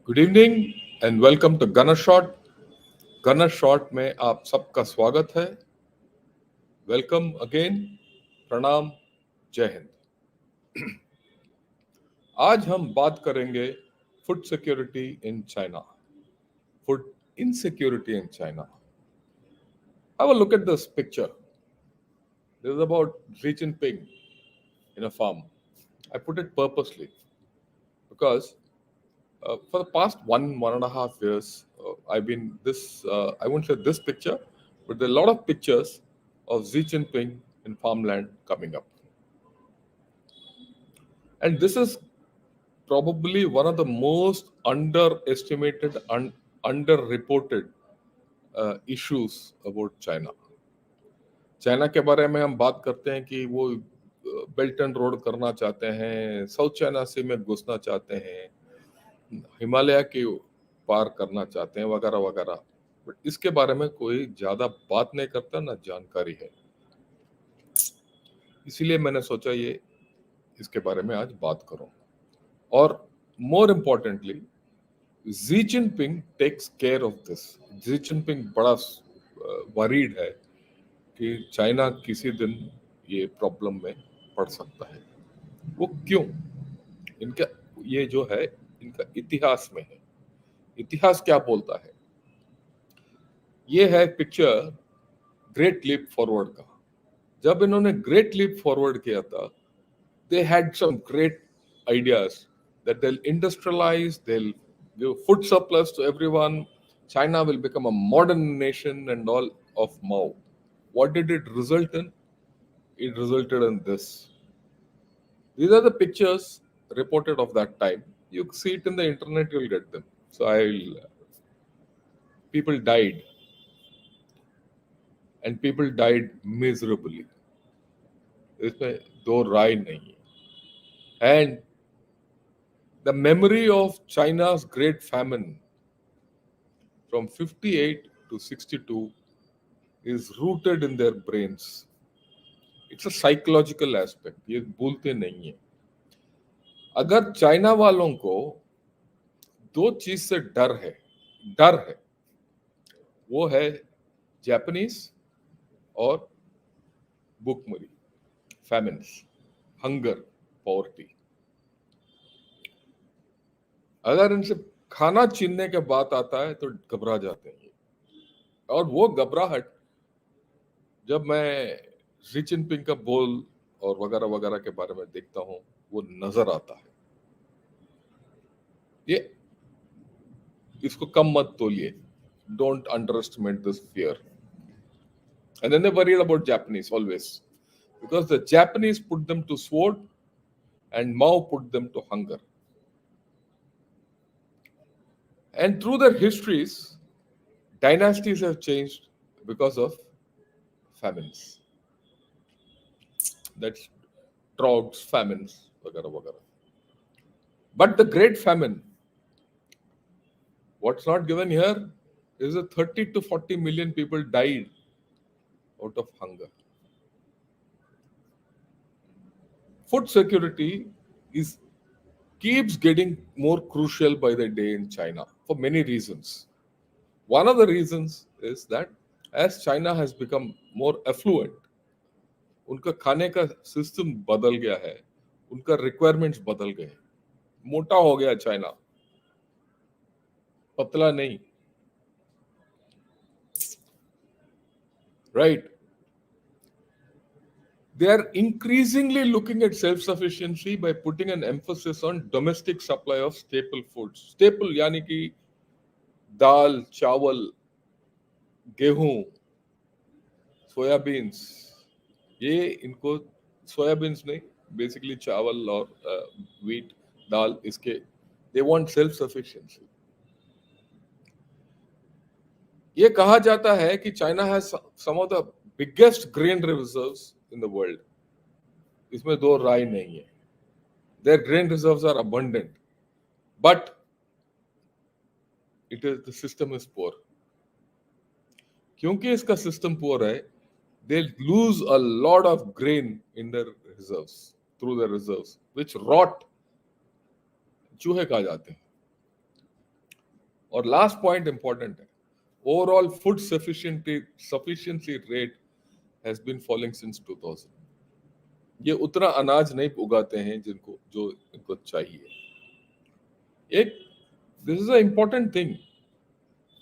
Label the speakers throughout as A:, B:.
A: Good evening and welcome to Gunner Shot. Gunner Shot में आप सबका स्वागत है। Welcome again. प्रणाम। जय हिंद। आज हम बात करेंगे food security in China, food insecurity in China. Have a look at this picture. This is about Xi Jinping in a farm. I put it purposely because for the past 1.5 years, I've been this. I won't say this picture, but there are a lot of pictures of Xi Jinping in farmland coming up, and this is probably one of the most underestimated and underreported issues about China. China के बारे में हम बात करते हैं कि वो belt and road करना चाहते हैं, साउथ चाइना सी में घुसना चाहते हैं, हिमालय के पार करना चाहते हैं, वगैरह वगैरह। बट इसके बारे में कोई ज्यादा बात नहीं करता, ना जानकारी है। इसीलिए मैंने सोचा ये इसके बारे में आज बात करूं। और more importantly, Xi Jinping takes care of this. Xi Jinping बड़ा वरीड है कि चाइना किसी दिन ये प्रॉब्लम में पड़ सकता है। वो क्यों? इनका ये जो है इनका इतिहास में है। इतिहास क्या बोलता है? ये है पिक्चर ग्रेट लीप फॉरवर्ड का। जब इन्होंने ग्रेट लीप फॉरवर्ड किया था, they had some great ideas that they'll industrialize, they'll give food surplus to everyone, China will become a modern nation and all of Mao. What did it result in? It resulted in this. These are the pictures reported of that time. You see it in the internet, you'll get them. So people died, and people died miserably. इसमें दो राय नहीं है। And the memory of China's great famine from 58 to 62 is rooted in their brains. It's a psychological aspect. ये भूलते नहीं है। अगर चाइना वालों को दो चीज से डर है, वो है जापानीज और भूखमरी, फैमिन्स, हंगर, पॉवर्टी। अगर इनसे खाना छीनने के बात आता है तो घबरा जाते हैं। और वो घबराहट जब मैं शी जिनपिंग का बोल और वगैरह वगैरह के बारे में देखता हूं, वो नजर आता है। ये इसको कम मत तोलिए। Don't underestimate this fear. And then they worried about Japanese always, because the Japanese put them to sword and Mao put them to hunger. And through their histories, dynasties have changed because of famines. That's droughts, famines, वगैरह वगैरह. But the Great Famine, what's not given here is that 30 to 40 million people died out of hunger. Food security is keeps getting more crucial by the day in China for many reasons. One of the reasons is that as China has become more affluent, उनका खाने का system बदल गया है, उनका requirements बदल गए। मोटा हो गया चाइना, पतला नहीं। Right? They are increasingly looking at self-sufficiency by putting an emphasis on domestic supply of staple foods. Staple यानी कि दाल, चावल, गेहूं, सोयाबीन्स। ये इनको सोयाबीन्स नहीं, बेसिकली चावल और व्हीट, दाल, इसके दे वांट सेल्फ सफिशिएंसी। ये कहा जाता है कि China has some of the biggest grain reserves in the world. इसमें दो राय नहीं है। Their grain reserves are abundant, but it is the system is poor. क्योंकि इसका सिस्टम पुअर है, they lose a lot of grain in their reserves, through their reserves, which rot, चूहे खा जाते हैं। और लास्ट पॉइंट इंपॉर्टेंट है, overall food sufficiency rate has been falling since 2000. ये उतना अनाज नहीं उगाते हैं जिनको जो इनको चाहिए. एक this is an important thing.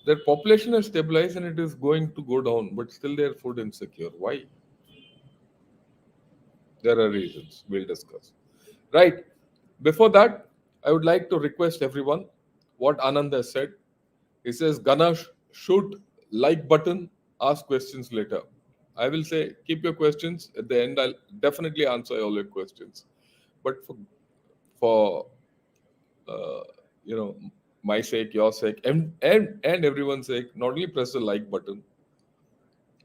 A: Their population has stabilized and it is going to go down, but still they are food insecure. Why? There are reasons. We'll discuss. Right. Before that, I would like to request everyone what Anand has said. He says, Ganesh, shoot like button, ask questions later. I will say, keep your questions. At the end, I'll definitely answer all your questions. But for uh, you know, my sake, your sake, and everyone's sake, not only press the like button,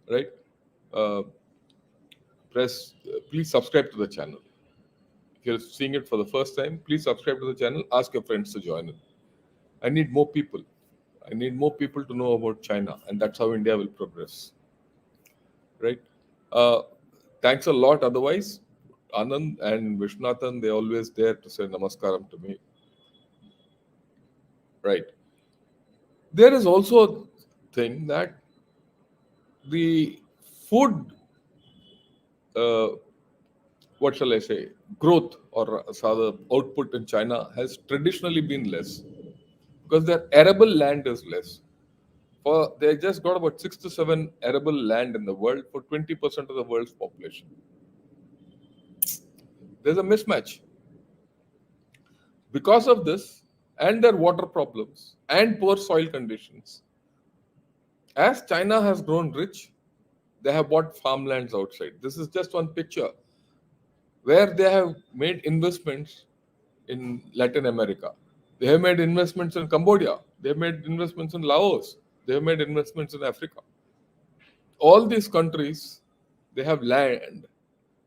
A: right? Uh, please subscribe to the channel. If you're seeing it for the first time, please subscribe to the channel. Ask your friends to join in. I need more people. I need more people to know about China, and that's how India will progress. Right? Uh, Thanks a lot. Otherwise, Anand and Vishnathan, they're always there to say namaskaram to me. Right. There is also a thing that the food, uh, what shall I say, growth or rather output in China has traditionally been less because their arable land is less. For they just got about 6 to 7 arable land in the world for 20% of the world's population. There's a mismatch. Because of this and their water problems and poor soil conditions, as China has grown rich, they have bought farmlands outside. This is just one picture where they have made investments in Latin America. They have made investments in Cambodia. They have made investments in Laos. They have made investments in Africa. All these countries, they have land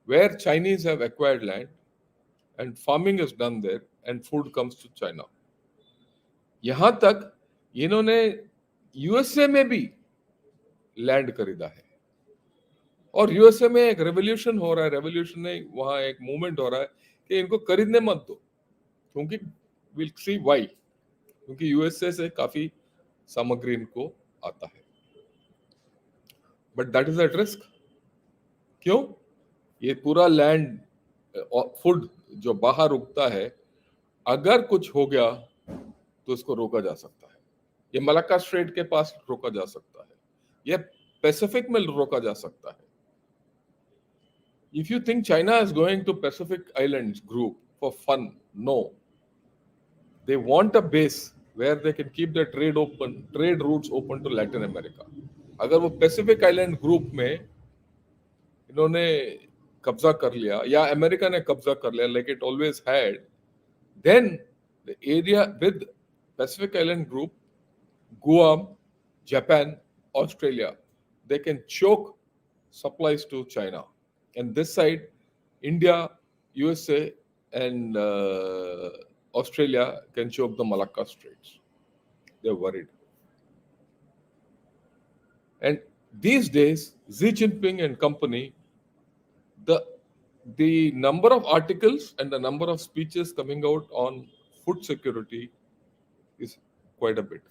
A: where Chinese have acquired land and farming is done there and food comes to China. यहां तक इन्होंने USA में भी land खरीदा है और USA में एक रेवोल्यूशन हो रहा है. रेवोल्यूशन नहीं, वहां एक मूवमेंट हो रहा है कि इनको खरीदने मत दो, क्योंकि विल सी व्हाई, क्योंकि यूएसए से काफी सामग्री इनको आता है. But that is at risk. क्यों? ये पूरा लैंड फूड जो बाहर उगता है, अगर कुछ हो गया तो इसको रोका जा सकता है. ये मलक्का स्ट्रेट के पास रोका जा सकता है, ये पैसिफिक में रोका जा सकता है. If you think China is going to Pacific Islands group for fun, no. They want a base where they can keep their trade routes open to Latin America. अगर वो Pacific Island group में इन्होंने कब्जा कर लिया या America ने कब्जा कर लिया, like it always had, then the area with Pacific Island group, Guam, Japan, Australia, they can choke supplies to China. And this side, India, USA, and Australia can choke the Malacca Straits. They're worried. And these days, Xi Jinping and company, the number of articles and the number of speeches coming out on food security is quite a bit.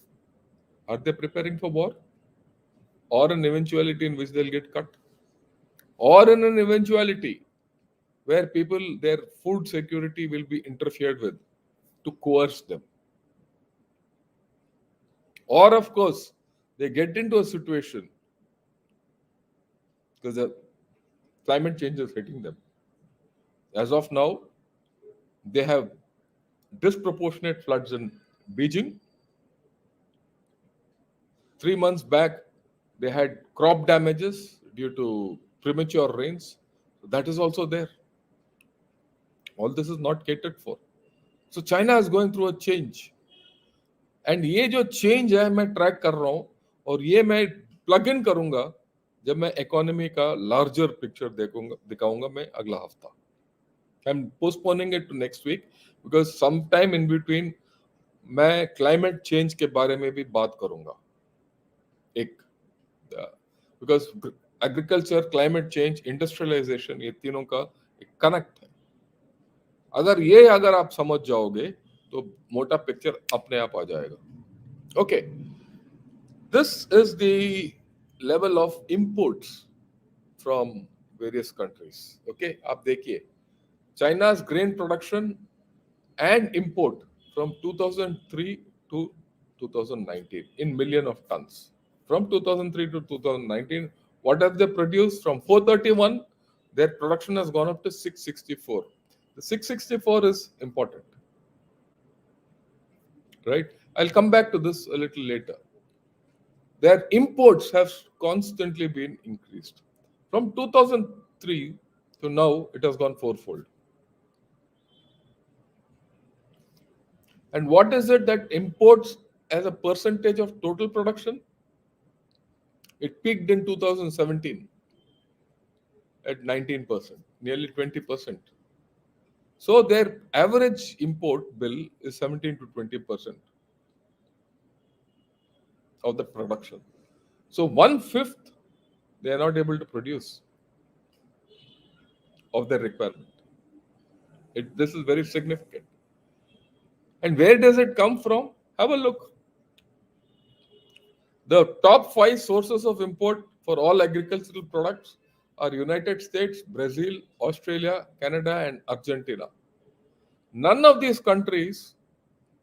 A: Are they preparing for war? Or an eventuality in which they'll get cut? Or in an eventuality where people, their food security will be interfered with to coerce them? Or, of course, they get into a situation because the climate change is hitting them. As of now, they have disproportionate floods in Beijing. 3 months back, they had crop damages due to premature rains. That is also there. All this is not catered for. So China is going through a change. And ये जो change है मैं track कर रहा हूं और ये मैं प्लग इन करूंगा जब मैं इकोनॉमी का लार्जर पिक्चर दिखाऊंगा मैं अगला हफ्ता. I am postponing it to next week because some time in between मैं क्लाइमेट चेंज के बारे में भी बात करूंगा. एक because agriculture, climate change, industrialisation, ये तीनों का एक कनेक्ट है. अगर आप समझ जाओगे तो मोटा पिक्चर अपने आप आ जाएगा. Okay, this is the level of imports from various countries. Okay, आप देखिए China's grain production and import from 2003 to 2019 in million of tons. From 2003 to 2019, what have they produced? From 431, their production has gone up to 664. The 664 is important, right? I'll come back to this a little later. Their imports have constantly been increased. From 2003 to now, it has gone fourfold. And what is it that imports as a percentage of total production? It peaked in 2017 at 19%, nearly 20%. So their average import bill is 17 to 20% of the production. So one fifth they are not able to produce of their requirement. This is very significant. And where does it come from? Have a look. The top 5 sources of import for all agricultural products are United States, Brazil, Australia, Canada, and Argentina. None of these countries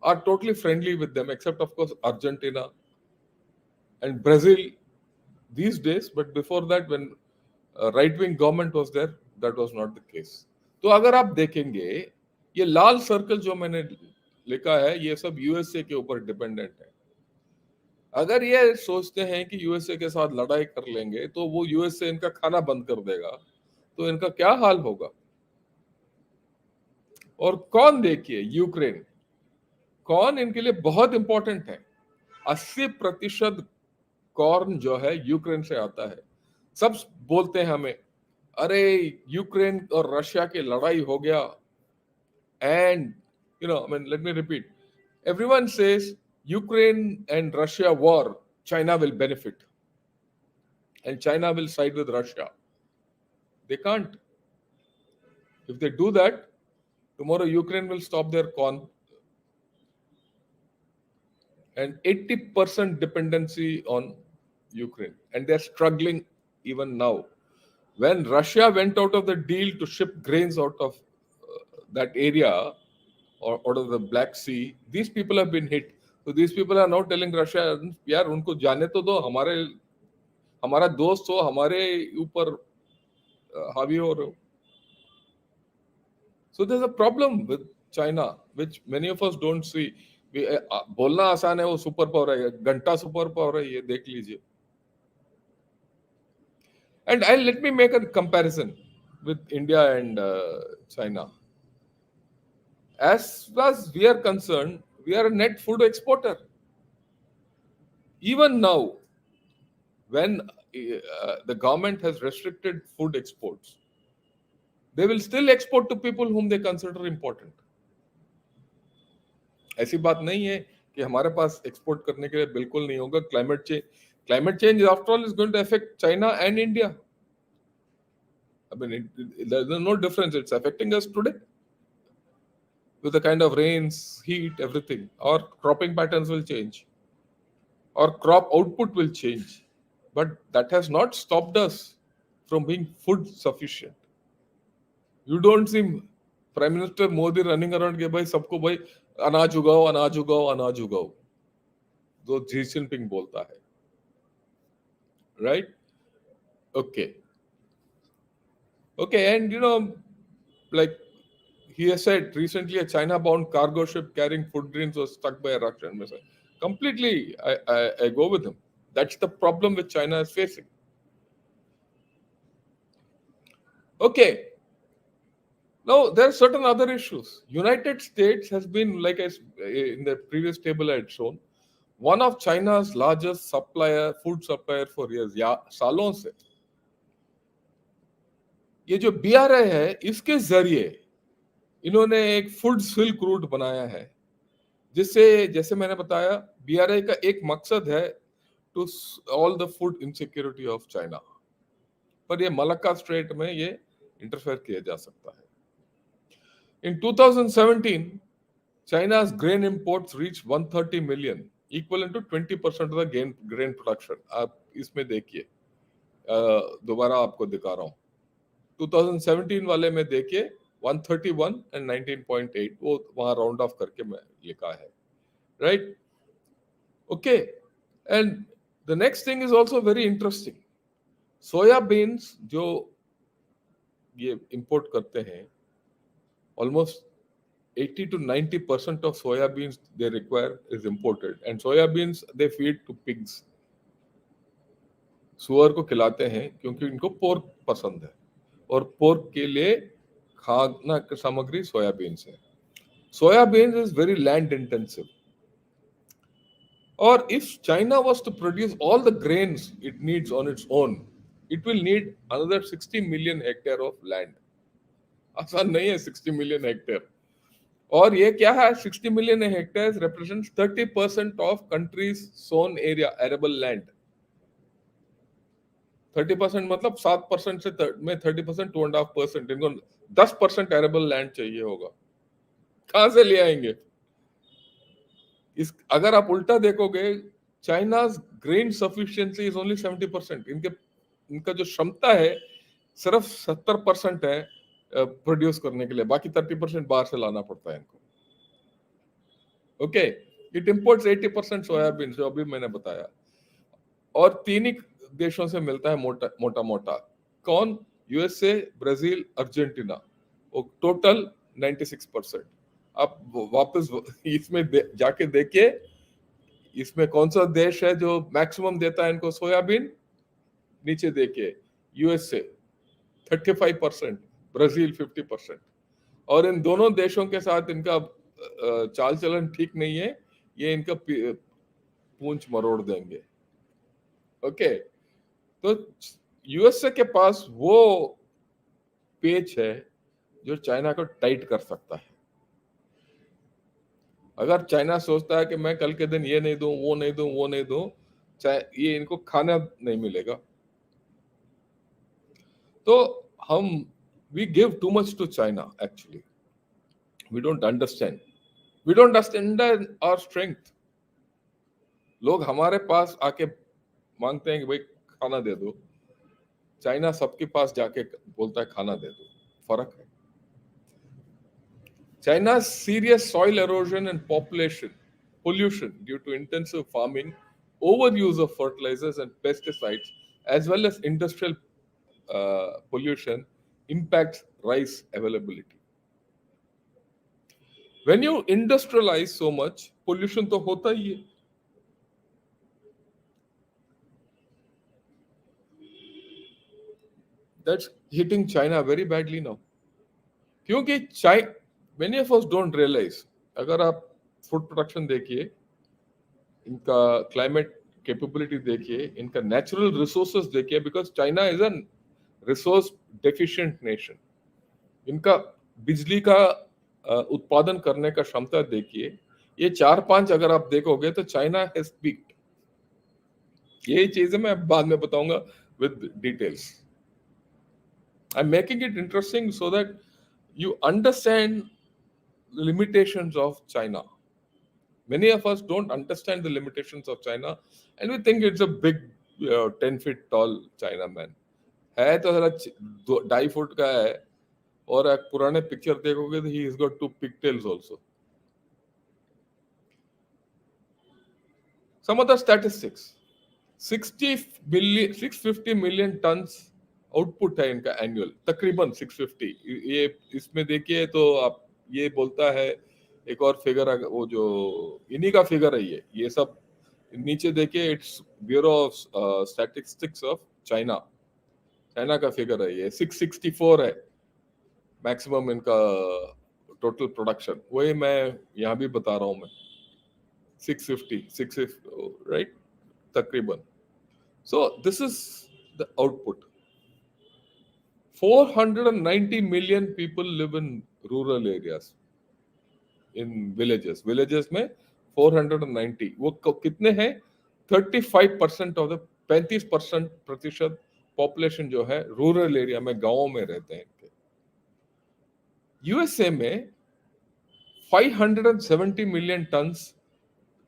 A: are totally friendly with them, except of course Argentina and Brazil these days. But before that, when right-wing government was there, that was not the case. तो अगर आप देखेंगे ये लाल circle जो मैंने लिखा है ये सब यूएसए के ऊपर डिपेंडेंट है. अगर ये सोचते हैं कि यूएसए के साथ लड़ाई कर लेंगे तो वो यूएसए इनका खाना बंद कर देगा तो इनका क्या हाल होगा. और कौन देखिए यूक्रेन कॉर्न इनके लिए बहुत इंपॉर्टेंट है. 80% कॉर्न जो है यूक्रेन से आता है. सब बोलते हैं हमें अरे यूक्रेन और रशिया की लड़ाई हो गया and let me repeat, everyone says Ukraine and Russia war, China will benefit and China will side with Russia. They can't. If they do that, tomorrow Ukraine will stop their corn and 80% dependency on Ukraine, and they're struggling even now. When Russia went out of the deal to ship grains out of that area or out of the Black Sea, these people have been hit. So these people are now telling Russia, यार उनको जाने तो दो, हमारा दोस्त हो, हमारे ऊपर हावी हो रहे हो. So there's a problem with China, which many of us don't see. बोलना आसान है, वो सुपर पावर है, घंटा सुपर पावर है, ये देख लीजिए. And let me make a comparison with India and China. As far as we are concerned, we are a net food exporter. Even now, when the government has restricted food exports, they will still export to people whom they consider important. ऐसी बात नहीं है कि हमारे पास export करने के लिए बिल्कुल नहीं होगा. Climate change after all is going to affect China and India. I mean, there's no difference. It's affecting us today with the kind of rains, heat, everything. Our cropping patterns will change. Our crop output will change. But that has not stopped us from being food sufficient. You don't see Prime Minister Modi running around के भाई सबको भाई अनाज उगाओ अनाज उगाओ अनाज उगाओ जो Xi Jinping बोलता है. Right? Okay. Okay, and like he has said recently, a China-bound cargo ship carrying food grains was struck by a Russian missile. Completely, I go with him. That's the problem which China is facing. Okay. Now, there are certain other issues. United States has been, like in the previous table I had shown, one of China's largest food supplier for years, सालों से. ये जो BRI है, इसके जरिए इन्होंने एक food silk route बनाया है जिससे, जैसे मैंने बताया, BRI का एक मकसद है to all the food insecurity of China. पर ये मलक्का स्ट्रेट में ये इंटरफेयर किया जा सकता है. In 2017, China's grain imports reached 130 million, equal to 20% of the grain production. आप इसमें देखिए, दोबारा आपको दिखा रहा हूँ, 2017 वाले में देखिए 131 एंड 19.8, वो वहां राउंड ऑफ करके मैं लिखा है, right? Okay, and the next thing is also very interesting. Soya beans जो ये इंपोर्ट करते हैं, almost 80 to 90% of soyabeans they require is imported, and soyabeans they feed to pigs. सुअर को खिलाते हैं क्योंकि इनको पोर्क पसंद है, और पोर्क के लिए खाना की सामग्री सोयाबीन्स है। Soya beans is very land intensive, और if China was to produce all the grains it needs on its own, it will need another 60 million hectare of land. आसान नहीं है 60 million hectare। और ये क्या है, 60 million hectares represents 30% of country's sown area, arable land। 30% मतलब 7% से में 30%, 2.5%, इनको 10% arable land चाहिए होगा। कहां से ले आएंगे? अगर आप उल्टा देखोगे, China's grain sufficiency is only 70%। इनका जो क्षमता है सिर्फ 70% है प्रोड्यूस करने के लिए, बाकी 30% बाहर से लाना पड़ता है इनको। ओके, इट इंपोर्ट्स 80% सोयाबीन, जो अभी मैंने बताया, और 3 ही देशों से मिलता है मोटा मोटा। कौन? यूएसए, ब्राजील, अर्जेंटीना, वो टोटल 96%। आप वापस इसमें जाके देखिए, इसमें कौन सा देश है जो मैक्सिमम देता है इनको सोयाबीन? नीचे देखिए, यूएसए 35%, ब्राजील 50%। और इन दोनों देशों के साथ इनका चाल चलन ठीक नहीं है, ये इनका पूंछ मरोड़ देंगे। ओके, तो यूएसए के पास वो पेच है जो चाइना को टाइट कर सकता है। अगर चाइना सोचता है कि मैं कल के दिन ये नहीं दूं, वो नहीं दूं, वो नहीं दूं, ये इनको खाना नहीं मिलेगा। तो हम we give too much to China, actually we don't understand our strength. लोग हमारे पास आके मांगते हैं कि भाई खाना दे दो, चाइना सबके पास जाके बोलता है खाना दे दो। फर्क है। China's serious soil erosion and population pollution due to intensive farming, overuse of fertilizers and pesticides, as well as industrial pollution, impacts rice availability. When you industrialize so much, pollution तो होता ही है। That's hitting China very badly now. क्योंकि many of us don't realize, अगर आप food production देखिए, इनका climate capability देखिए, इनका नेचुरल रिसोर्सेज देखिए, because China is an resource deficient nation. इनका बिजली का उत्पादन करने का क्षमता देखिए, ये 4-5 अगर आप देखोगे तो चाइना हैज पीक्ड। ये चीजें मैं बाद में बताऊंगा with details. I am making it interesting so that you understand the limitations of China. Many of us don't understand the limitations of China, and we think it's a big 10 feet tall China man. है तो जरा 2.5 foot का है, और एक पुराने picture देखोगे तो he has got 2 pigtails also. Some other statistics, 650 million tons output है इनका एनुअल, तकरीबन 650। ये इसमें देखिए तो आप ये बोलता है, एक और फिगर, वो जो इन्हीं का फिगर है ये सब नीचे देखिए, it's bureau of statistics of China का फिगर है ये। 664 है मैक्सिमम इनका टोटल प्रोडक्शन। वही मैं यहाँ भी बता रहा हूँ मैं, 650 राइट, तकरीबन। So this is the output. 490 million people live in rural areas, in villages में 490। वो कितने हैं? 35% ऑफ द 35% पॉपुलेशन जो है रूरल एरिया में, गांवों में रहते हैं इनके। यूएसए में 570 million tons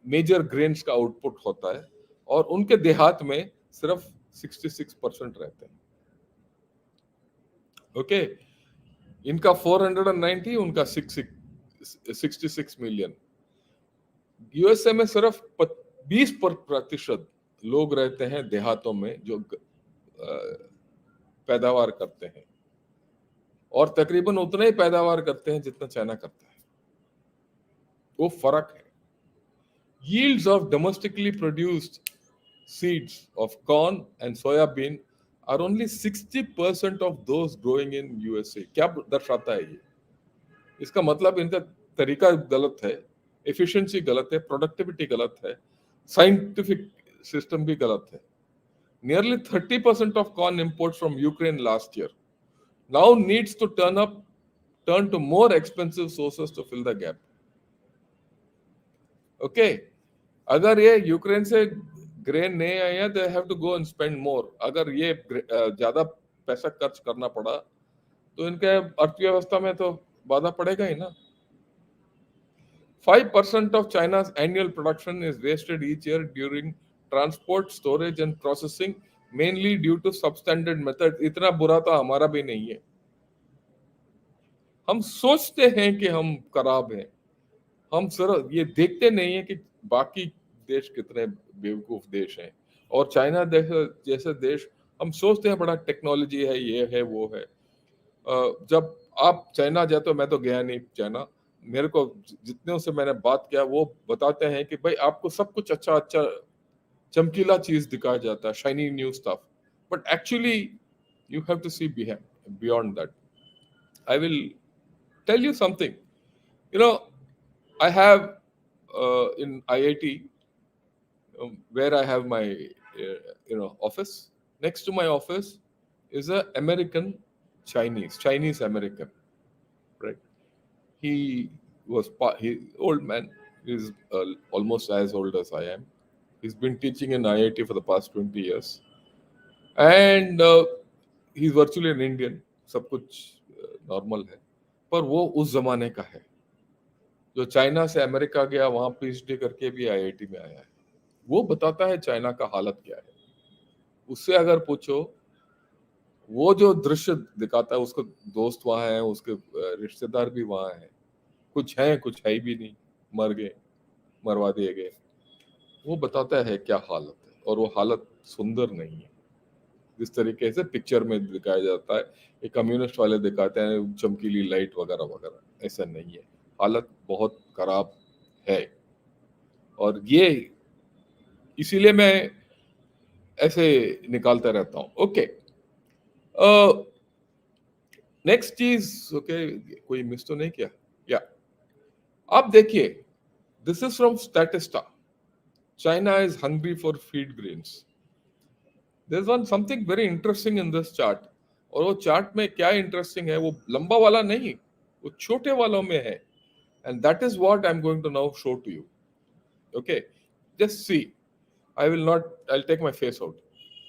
A: मेजर ग्रेन्स का आउटपुट होता है, और उनके देहात में सिर्फ 66% रहते हैं। ओके, इनका 490, उनका 66 मिलियन। यूएसए में सिर्फ 20% लोग रहते हैं देहातों में जो पैदावार करते हैं, और तकरीबन उतना ही पैदावार करते हैं जितना चाइना करता है। वो फर्क है। Yields of domestically produced seeds of corn and soybean are only 60% of those growing in USA. क्या दर्शाता है ये? इसका मतलब इनका तरीका गलत है, एफिशिएंसी गलत है, प्रोडक्टिविटी गलत है, साइंटिफिक सिस्टम भी गलत है। Nearly 30% of corn imports from Ukraine last year now needs to turn to more expensive sources to fill the gap. Okay, अगर ये यूक्रेन से ग्रेन नहीं आया, they have to go and spend more. अगर ये ज्यादा पैसा खर्च करना पड़ा तो इनके अर्थव्यवस्था में तो बाधा पड़ेगा ही ना। 5% of China's annual production is wasted each year during transport, storage and processing, mainly due to substandard method. इतना बुरा तो हमारा भी नहीं है। हम सोचते हैं कि हम खराब हैं, हम सिर्फ ये देखते नहीं है कि बाकी देश कितने बेवकूफ देश हैं। और चाइना जैसे देश, हम सोचते हैं बड़ा टेक्नोलॉजी है, ये है वो है। जब आप चाइना जाते हो, मैं तो गया नहीं चाइना, मेरे को जितने से मैंने बात किया वो बताते हैं कि भाई आपको सब कुछ अच्छा अच्छा चमकीला चीज दिखाया जाता है, shiny new stuff, but actually you have to see beyond that. I will tell you something, you know, I have in IIT, where I have my office. Next to my office is a American Chinese American, right? He he old man. He's almost as old as I am. He's been teaching in IIT for the past 20 years, and he's virtually an Indian. सब कुछ normal है, पर वो उस जमाने का है जो चाइना से अमेरिका गया, वहां पीएचडी करके भी आईआईटी में आया है। वो बताता है चाइना का हालत क्या है। उससे अगर पूछो, वो जो दृश्य दिखाता है, उसके दोस्त वहां हैं, उसके रिश्तेदार भी वहां हैं, कुछ है कुछ है भी नहीं, मर गए, मरवा दिए गए। वो बताता है क्या हालत है, और वो हालत सुंदर नहीं है जिस तरीके से पिक्चर में दिखाया जाता है। ये कम्युनिस्ट वाले दिखाते हैं चमकीली लाइट वगैरह वगैरह, ऐसा नहीं है। हालत बहुत खराब है, और ये इसीलिए मैं ऐसे निकालता रहता हूं। ओके, नेक्स्ट चीज, ओके, कोई मिस तो नहीं किया? या आप देखिए, this is from Statista. China is hungry for feed grains. There is one something very interesting in this chart, और वो चार्ट में क्या इंटरेस्टिंग है, वो लंबा वाला नहीं, वो छोटे वालों में है, and that is what I'm going to now show to you. Okay, just see. I'll take my face out.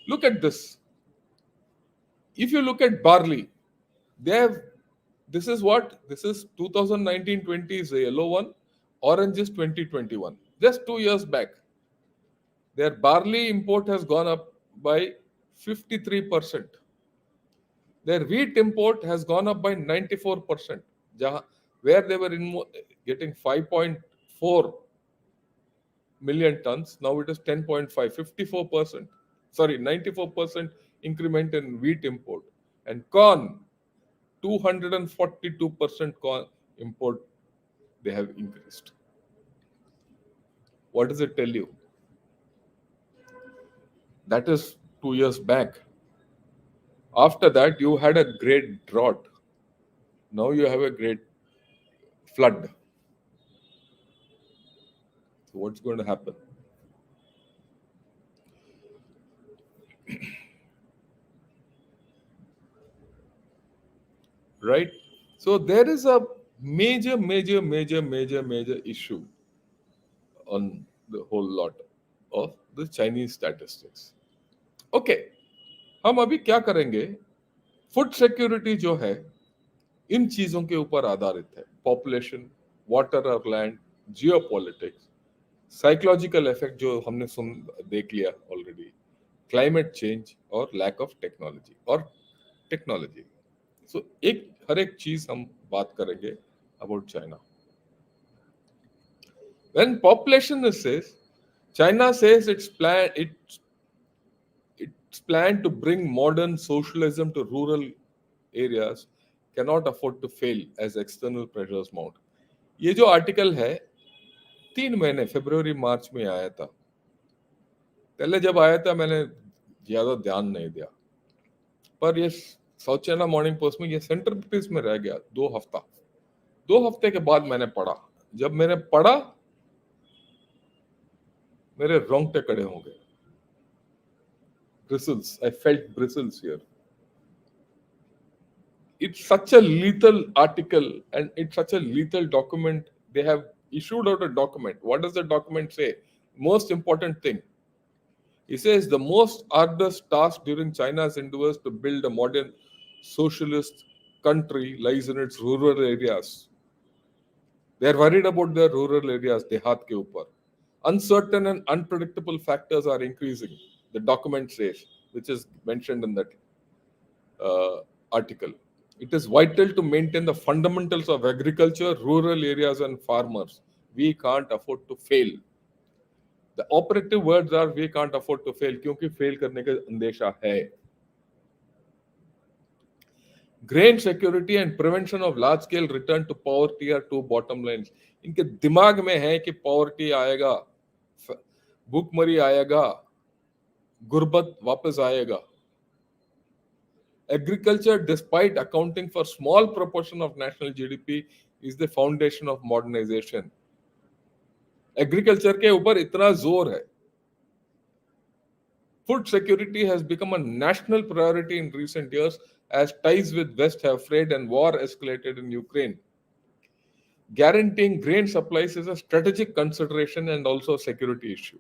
A: Look at this. If you look at barley, this is what? This is 2019-20 is the yellow one, orange is 2021. Just 2 years back, their barley import has gone up by 53%. Their wheat import has gone up by 94%. Where they were getting 5.4 million tons, now it is 10.5, 54%. Sorry, 94% increment in wheat import. And corn, 242% corn import they have increased. What does it tell you? That is 2 years back. After that, you had a great drought. Now you have a great flood. So what's going to happen? Right? So there is a major issue on the whole lot of the Chinese statistics. Okay, हम अभी क्या करेंगे? Food security जो है, इन चीजों के ऊपर आधारित है। पॉपुलेशन, वाटर और लैंड, जियोपॉलिटिक्स, साइकोलॉजिकल इफेक्ट जो हमने देख लिया ऑलरेडी, क्लाइमेट चेंज और लैक ऑफ टेक्नोलॉजी और टेक्नोलॉजी। सो हर एक चीज हम बात करेंगे about China. When population says, China says it's planned to bring modern socialism to rural areas cannot afford to fail as external pressures mount. ये जो article है 3 महीने फरवरी मार्च में आया था। पहले जब आया था मैंने ज्यादा ध्यान नहीं दिया, पर ये साउथ चाइना मॉर्निंग पोस्ट में ये सेंटर पीस में रह गया 2 हफ्ता। 2 हफ्ते के बाद मैंने पढ़ा। जब मैंने पढ़ा मेरे रोंगटे खड़े हो गए। Bristles. I felt bristles here. It's such a lethal article and it's such a lethal document. They have issued out a document. What does the document say? Most important thing. It says the most arduous task during China's endeavors to build a modern socialist country lies in its rural areas. They are worried about their rural areas, dehat ke upar. Uncertain and unpredictable factors are increasing, the document says, which is mentioned in that article. It is vital to maintain the fundamentals of agriculture, rural areas, and farmers. We can't afford to fail. The operative words are we can't afford to fail, क्योंकि fail करने का अंदेशा है. Grain security and prevention of large scale return to poverty are two bottom lines. इनके दिमाग में है कि poverty आएगा, भूखमरी आएगा, गुर्बत वापस आएगा. Agriculture, despite accounting for small proportion of national GDP, is the foundation of modernization. Agriculture के ऊपर इतना जोर है. Food security has become a national priority in recent years as ties with West have frayed and war escalated in Ukraine. Guaranteeing grain supplies is a strategic consideration and also a security issue.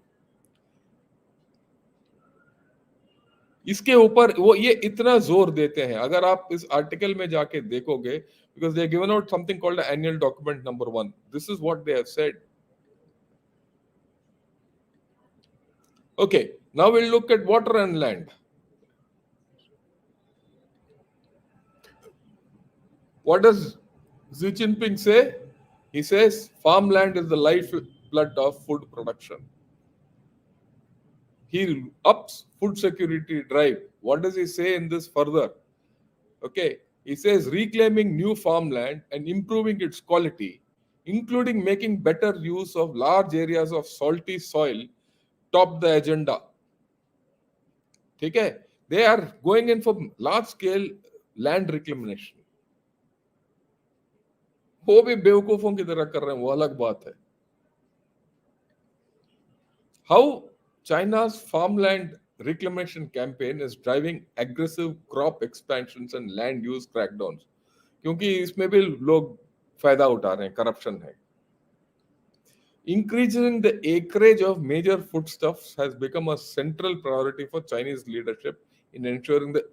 A: इसके ऊपर वो ये इतना जोर देते हैं. अगर आप इस आर्टिकल में जाके देखोगे, because they have given out something called the annual document number 1. This is what they have said. Okay, now we'll look at water and land. What does Xi Jinping say? He says farmland is the lifeblood of food production. He ups food security drive. What does he say in this further? Okay, he says reclaiming new farmland and improving its quality, including making better use of large areas of salty soil, top the agenda. ठीक है? They are going in for large scale land reclamation. वो भी बेवकूफों की तरह कर रहे हैं, वो अलग बात है. How China's farmland reclamation campaign is driving aggressive crop expansions and land use crackdowns. क्योंकि इसमें भी लोग फायदा उठा रहे हैं, करप्शन है. Increasing the acreage of major foodstuffs has become a central priority for Chinese leadership in ensuring that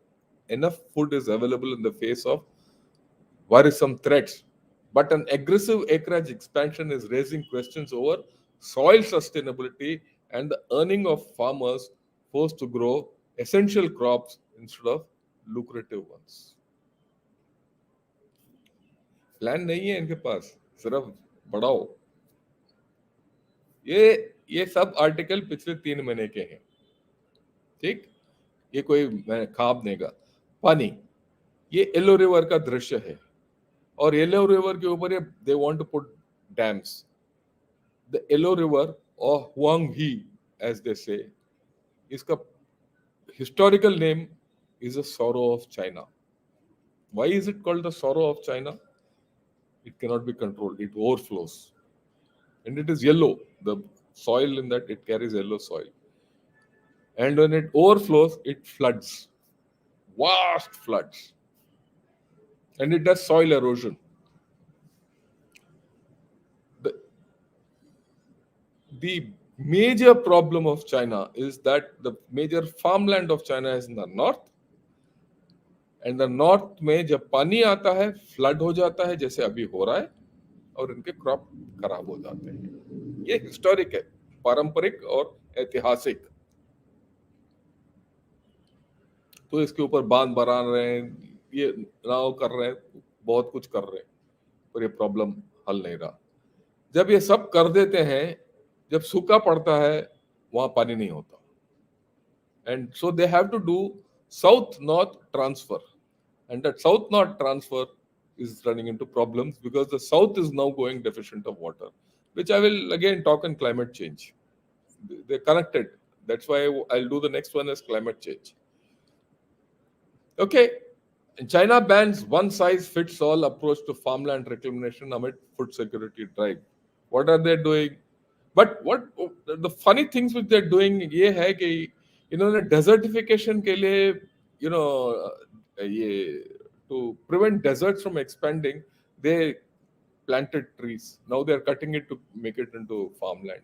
A: enough food is available in the face of worrisome threats. But an aggressive acreage expansion is raising questions over soil sustainability and the earning of farmers forced to grow essential crops instead of lucrative ones. Plan नहीं है इनके पास, सिर्फ बढ़ाओ. ये sub article पिछले 3 महीने के हैं. ठीक, ये कोई मैं खाब देगा. पानी, ये येलो रिवर का दृश्य है और येलो रिवर के ऊपर they want to put dams. The Yellow River or Huanghe, as they say, इसका historical name is a sorrow of China. Why is it called the sorrow of China? It cannot be controlled. It overflows. And it is yellow. The soil in that, it carries yellow soil. And when it overflows, it floods. Vast floods. And it does soil erosion. The major problem of China is that the major farmland of China is in the north, and the north में जब पानी आता है flood हो जाता है जैसे अभी हो रहा है और इनके क्रॉप खराब हो जाते हैं. ये हिस्टोरिक है. पारंपरिक और ऐतिहासिक। तो इसके ऊपर बांध बना रहे हैं, ये नाव कर रहे हैं, बहुत कुछ कर रहे हैं, पर ये प्रॉब्लम हल नहीं रहा। जब ये सब कर देते हैं, जब सूखा पड़ता है वहां पानी नहीं होता, and so they have to do south north transfer, and that south north transfer is running into problems because the south is now going deficient of water, which I will again talk on climate change. They're connected. That's why I'll do the next one as climate change. Okay. And China bans one size fits all approach to farmland reclamation amid food security drive. What are they doing? But what the funny things which they're doing ये है कि इन्होंने desertification के लिए you know ये to prevent deserts from expanding, they planted trees. Now they're cutting it to make it into farmland.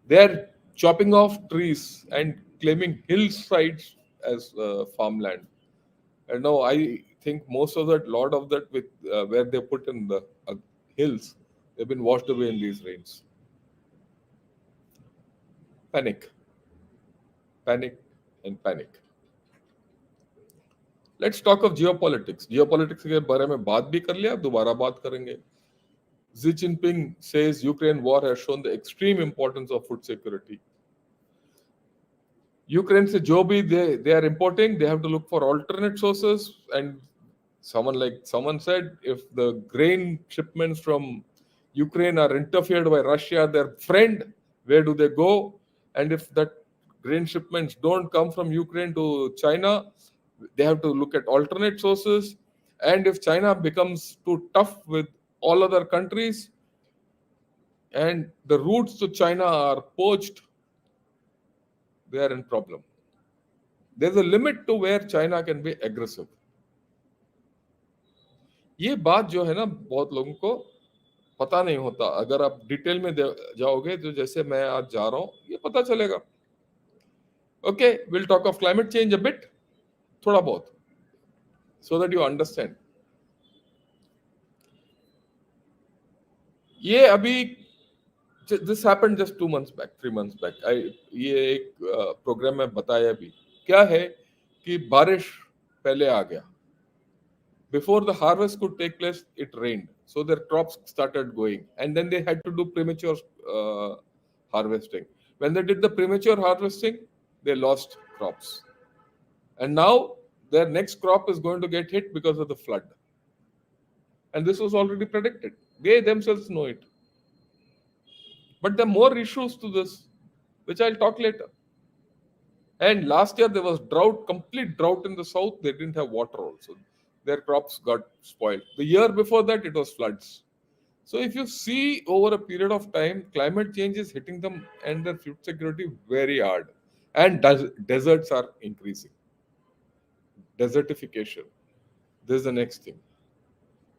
A: They're chopping off trees and claiming hillsides as farmland. And now I think most of that, lot of that, with where they put in the hills, they've been washed away in these rains. Panic, panic, and panic. Let's talk of geopolitics. Geopolitics के बारे में बात भी कर लिया, अब दोबारा बात करेंगे. Xi Jinping says Ukraine war has shown the extreme importance of food security. Ukraine से जो भी they are importing, they have to look for alternate sources. And someone said, if the grain shipments from Ukraine are interfered by Russia, their friend, where do they go? And if that grain shipments don't come from Ukraine to China, they have to look at alternate sources. And if China becomes too tough with all other countries and the routes to China are poached, they are in problem. There's a limit to where China can be aggressive. ये बात जो है ना, बहुत लोगों को पता नहीं होता. अगर आप डिटेल में जाओगे तो जैसे मैं आज जा रहा हूं, ये पता चलेगा. Okay, will talk of climate change a bit, थोड़ा बहुत, so that you understand. ये अभी this happened just 2 months back, 3 months back. ये एक प्रोग्राम में बताया भी. क्या है कि बारिश पहले आ गया. Before the harvest could take place, it rained. So their crops started going. And then they had to do premature harvesting. When they did the premature harvesting, they lost crops. And now their next crop is going to get hit because of the flood. And this was already predicted. They themselves know it. But there are more issues to this, which I'll talk later. And last year there was drought, complete drought in the south. They didn't have water also. Their crops got spoiled. The year before that, it was floods. So if you see over a period of time, climate change is hitting them and their food security very hard. And deserts are increasing. Desertification. This is the next thing.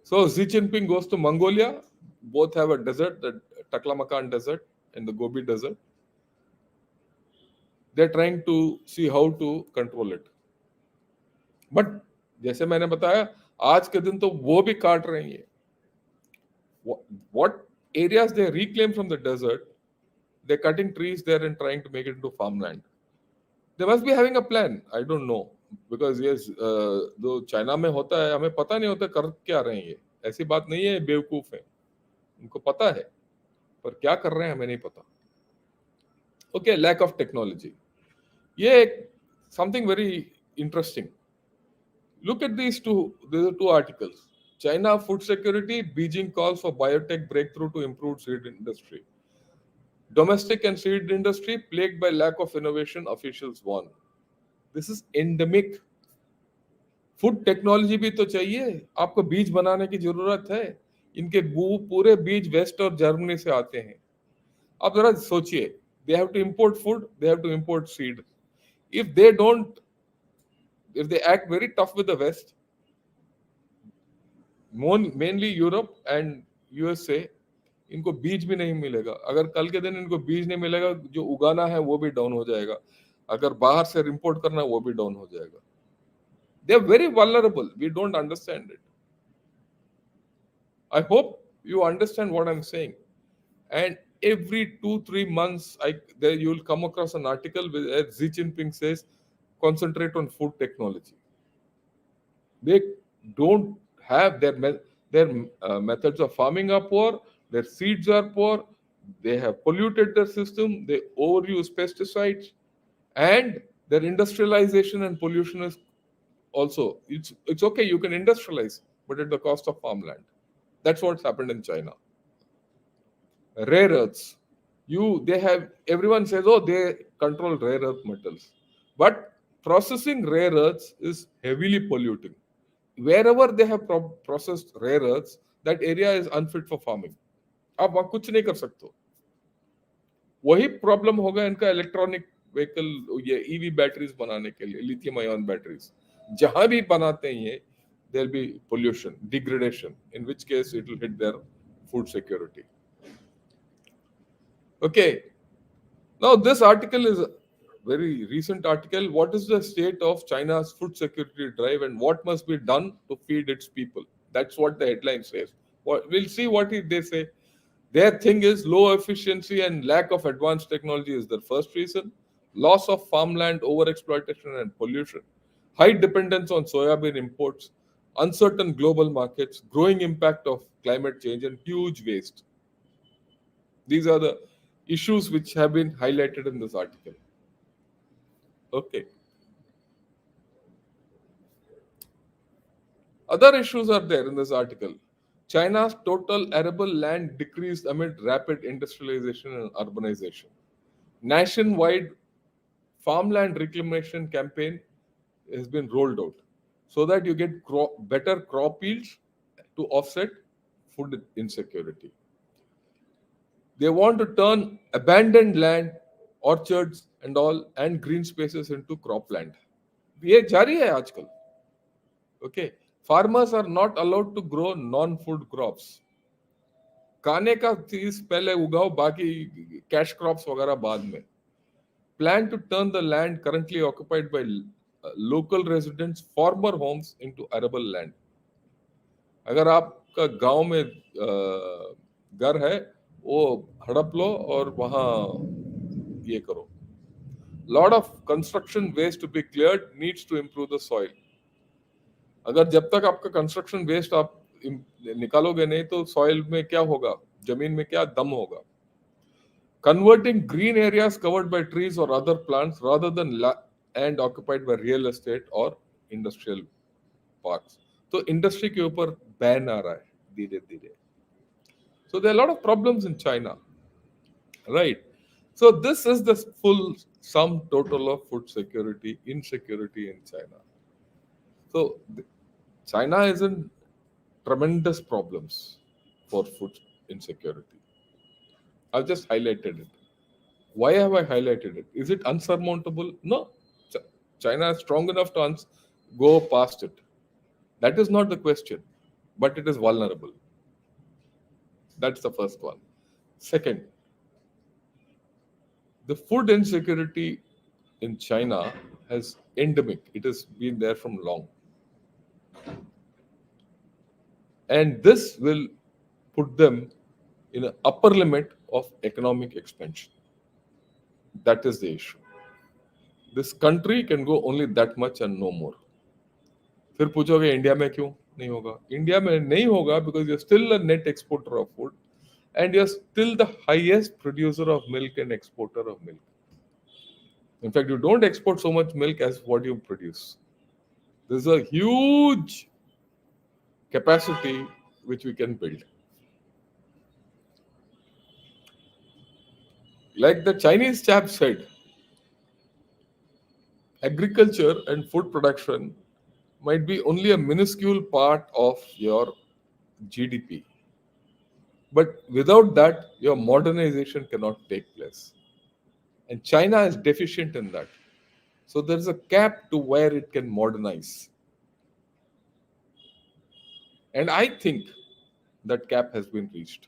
A: So Xi Jinping goes to Mongolia. Both have a desert, the Taklamakan Desert and the Gobi Desert. They're trying to see how to control it. But जैसे मैंने बताया, आज के दिन तो वो भी काट रहे हैं. What areas they reclaim from the desert, they're cutting trees there and trying to make it into farmland. They must be having a plan. I don't know, because yes, जो चाइना में होता है, हमें पता नहीं होता कर क्या रहे हैं. ये ऐसी बात नहीं है, बेवकूफ है, उनको पता है, पर क्या कर रहे हैं हमें नहीं पता. Okay, lack of technology. ये something very interesting. Look at these two articles. China food security, Beijing calls for biotech breakthrough to improve seed industry. Domestic and seed industry plagued by lack of innovation, officials warn. This is endemic. Food technology भी तो चाहिए. आपको बीज बनाने की जरूरत है. इनके पूरे बीज वेस्ट और जर्मनी से आते हैं. आप जरा सोचिए, they have to import food, they have to import seed. If they act very tough with the West, mainly Europe and USA, इनको बीज भी नहीं मिलेगा. अगर कल के दिन इनको बीज नहीं मिलेगा, जो उगाना है वो भी डाउन हो जाएगा. अगर बाहर से इंपोर्ट करना है वो भी डाउन हो जाएगा. They are very vulnerable. We don't understand it. I hope you understand what I'm saying. And Every 2-3 months, there you will come across an article where Xi Jinping says, concentrate on food technology. They don't have their methods of farming are poor, their seeds are poor, they have polluted their system, they overuse pesticides, and their industrialization and pollution is also, it's okay, you can industrialize, but at the cost of farmland. That's what's happened in China. Rare earths. They have, everyone says, oh, they control rare earth metals. But processing rare earths is heavily polluting. Wherever they have processed rare earths, that area is unfit for farming. आप वहां कुछ नहीं कर सकते हो. वही problem होगा इनका इलेक्ट्रॉनिक व्हीकल, ये ईवी बैटरीज बनाने के लिए, लिथियम आयन बैटरीज जहां भी बनाते हैं ये, there will be pollution, degradation, in which case it will hit their food security. Okay, now this article is a very recent article. What is the state of China's food security drive and what must be done to feed its people? That's what the headline says. We'll see what they say. Their thing is low efficiency and lack of advanced technology is their first reason. Loss of farmland, overexploitation and pollution. High dependence on soybean imports. Uncertain global markets. Growing impact of climate change and huge waste. These are the issues which have been highlighted in this article. Okay. Other issues are there in this article. China's total arable land decreased amid rapid industrialization and urbanization. Nationwide farmland reclamation campaign has been rolled out so that you get better crop yields to offset food insecurity. They want to turn abandoned land, orchards and all, and green spaces into cropland. ये जारी है आजकल. Okay. Farmers are not allowed to grow non-food crops. खाने का चीज पहले उगाओ, बाकी cash crops वगैरह बाद में. Plan to turn the land currently occupied by local residents' former homes into arable land. अगर आपका गांव में घर है, वो हड़प लो और वहां ये करो. Lot of construction waste to be cleared needs to improve the soil. अगर जब तक आपका कंस्ट्रक्शन वेस्ट आप निकालोगे नहीं तो सॉइल में क्या होगा, जमीन में क्या दम होगा. Converting green areas covered by trees or other plants rather than and occupied by real estate or industrial parks. तो इंडस्ट्री के ऊपर बैन आ रहा है धीरे धीरे. So there are a lot of problems in China, right? So this is the full sum total of food security, insecurity in China. So China is in tremendous problems for food insecurity. I've just highlighted it. Why have I highlighted it? Is it unsurmountable? No. China is strong enough to go past it. That is not the question, but it is vulnerable. That's the first one. Second, the food insecurity in China has endemic. It has been there from long. And this will put them in an upper limit of economic expansion. That is the issue. This country can go only that much and no more. फिर पूछोगे India में क्यों नहीं होगा? India में नहीं होगा because you're still a net exporter of food and you're still the highest producer of milk and exporter of milk. In fact, you don't export so much milk as what you produce. There's a huge capacity which we can build. Like the Chinese chap said, agriculture and food production might be only a minuscule part of your GDP. But without that, your modernization cannot take place. And China is deficient in that. So there's a cap to where it can modernize. And I think that cap has been reached.